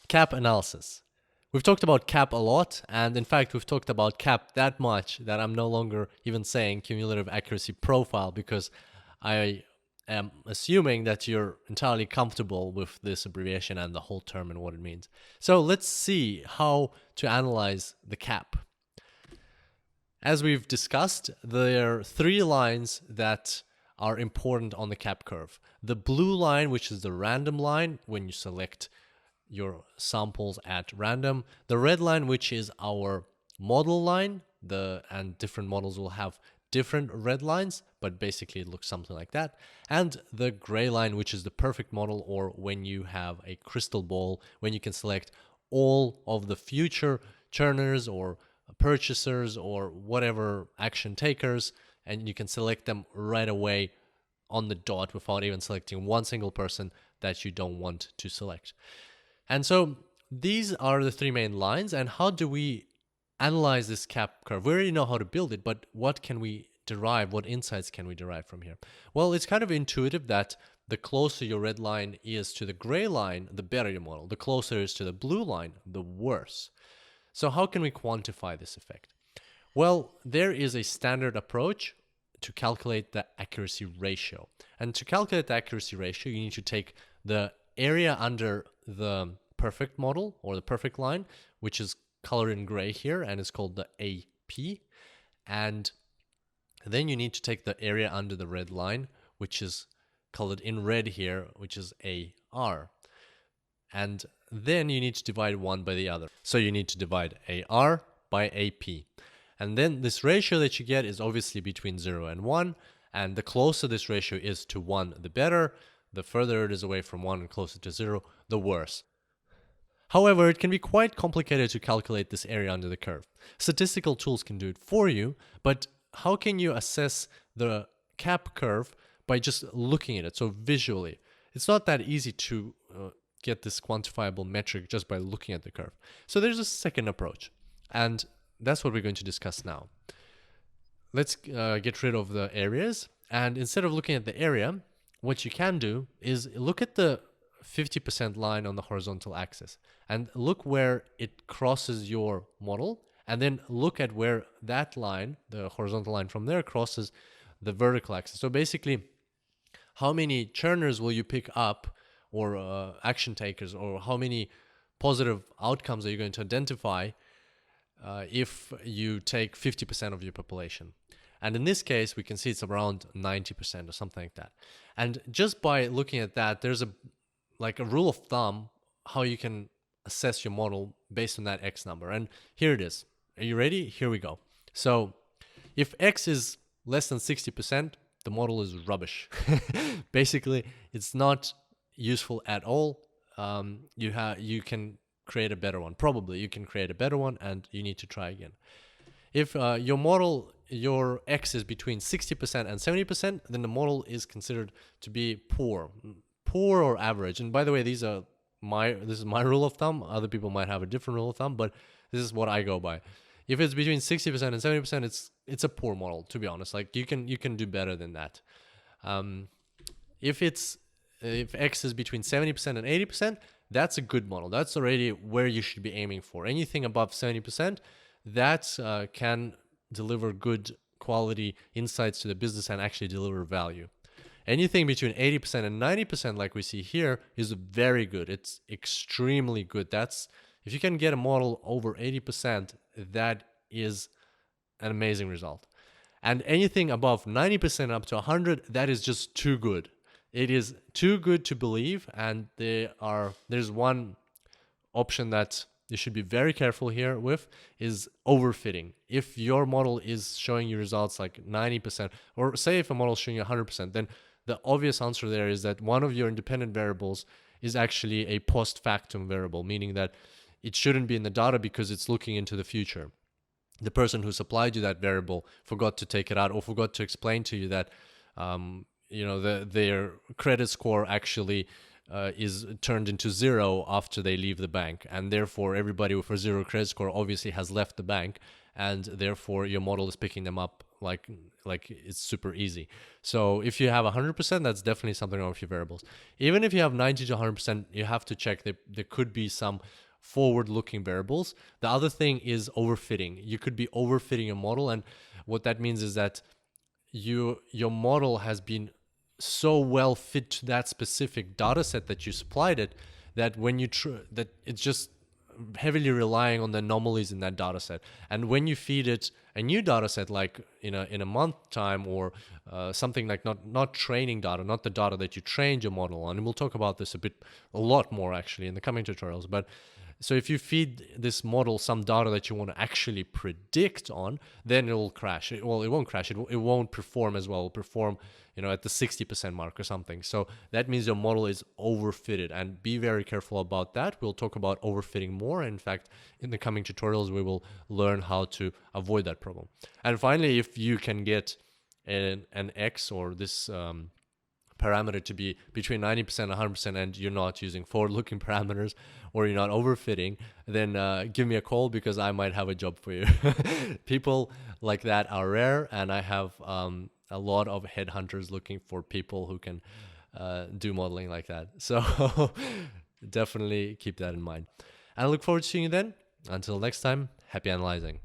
Cap analysis. We've talked about cap a lot, and in fact, we've talked about cap that much that I'm no longer even saying cumulative accuracy profile, because I am assuming that you're entirely comfortable with this abbreviation and the whole term and what it means. So let's see how to analyze the cap. As we've discussed, there are three lines that are important on the cap curve. The blue line, which is the random line when you select your samples at random. The red line, which is our model line, and different models will have different red lines, but basically it looks something like that. And the gray line, which is the perfect model, or when you have a crystal ball, when you can select all of the future churners or purchasers or whatever action takers, and you can select them right away on the dot without even selecting one single person that you don't want to select. And so these are the three main lines. And how do we analyze this cap curve? We already know how to build it, but what can we derive? What insights can we derive from here? Well, it's kind of intuitive that the closer your red line is to the gray line, the better your model. The closer it is to the blue line, the worse. So how can we quantify this effect? Well, there is a standard approach to calculate the accuracy ratio. And to calculate the accuracy ratio, you need to take the area under the perfect model or the perfect line, which is colored in gray here and is called the AP. And then you need to take the area under the red line, which is colored in red here, which is AR. And then you need to divide one by the other. So you need to divide AR by AP. And then this ratio that you get is obviously between 0 and 1. And the closer this ratio is to 1, the better. The further it is away from 1 and closer to 0, the worse. However, it can be quite complicated to calculate this area under the curve. Statistical tools can do it for you, but how can you assess the cap curve by just looking at it, so visually? It's not that easy to get this quantifiable metric just by looking at the curve. So there's a second approach, and that's what we're going to discuss now. Let's get rid of the areas, and instead of looking at the area, what you can do is look at the 50% line on the horizontal axis and look where it crosses your model, and then look at where that line, the horizontal line from there, crosses the vertical axis. So basically, how many churners will you pick up, or action takers, or how many positive outcomes are you going to identify if you take 50% of your population? And in this case, we can see it's around 90% or something like that. And just by looking at that, there's a rule of thumb how you can assess your model based on that X number. And here it is. Are you ready? Here we go. So if X is less than 60%, the model is rubbish. Basically, it's not useful at all. You can create a better one. Probably you can create a better one, and you need to try again. If your model, your X is between 60% and 70%, then the model is considered to be poor or average. And by the way, this is my rule of thumb. Other people might have a different rule of thumb, but this is what I go by. If it's between 60% and 70%, it's a poor model, to be honest. Like you can do better than that. If X is between 70% and 80%, that's a good model. That's already where you should be aiming for. Anything above 70%, that can deliver good quality insights to the business and actually deliver value. Anything between 80% and 90%, like we see here, is very good. It's extremely good. If you can get a model over 80%, that is an amazing result. And anything above 90% up to 100, that is just too good. It is too good to believe, and there's one option that you should be very careful here with, is overfitting. If your model is showing you results like 90%, or say if a model is showing you 100%, then the obvious answer there is that one of your independent variables is actually a post factum variable, meaning that it shouldn't be in the data because it's looking into the future. The person who supplied you that variable forgot to take it out, or forgot to explain to you that their credit score actually is turned into 0 after they leave the bank, and therefore everybody with a 0 credit score obviously has left the bank, and therefore your model is picking them up like it's super easy. So if you have 100%, that's definitely something wrong with your variables. Even if you have 90 to 100%, you have to check that there could be some forward-looking variables. The other thing is overfitting. You could be overfitting your model, and what that means is that your model has been so well fit to that specific data set that you supplied it, that when you that it's just heavily relying on the anomalies in that data set. And when you feed it a new data set, like in a month time, or something like not training data, not the data that you trained your model on, and we'll talk about this a lot more actually in the coming tutorials, but so if you feed this model some data that you want to actually predict on, then it will crash. Well, it won't crash. It won't perform as well. It will perform, at the 60% mark or something. So that means your model is overfitted, and be very careful about that. We'll talk about overfitting more. In fact, in the coming tutorials, we will learn how to avoid that problem. And finally, if you can get an X or this parameter to be between 90% and 100%, and you're not using forward-looking parameters, or you're not overfitting, then give me a call, because I might have a job for you. People like that are rare, and I have a lot of headhunters looking for people who can do modeling like that. So definitely keep that in mind. And I look forward to seeing you then. Until next time, happy analyzing.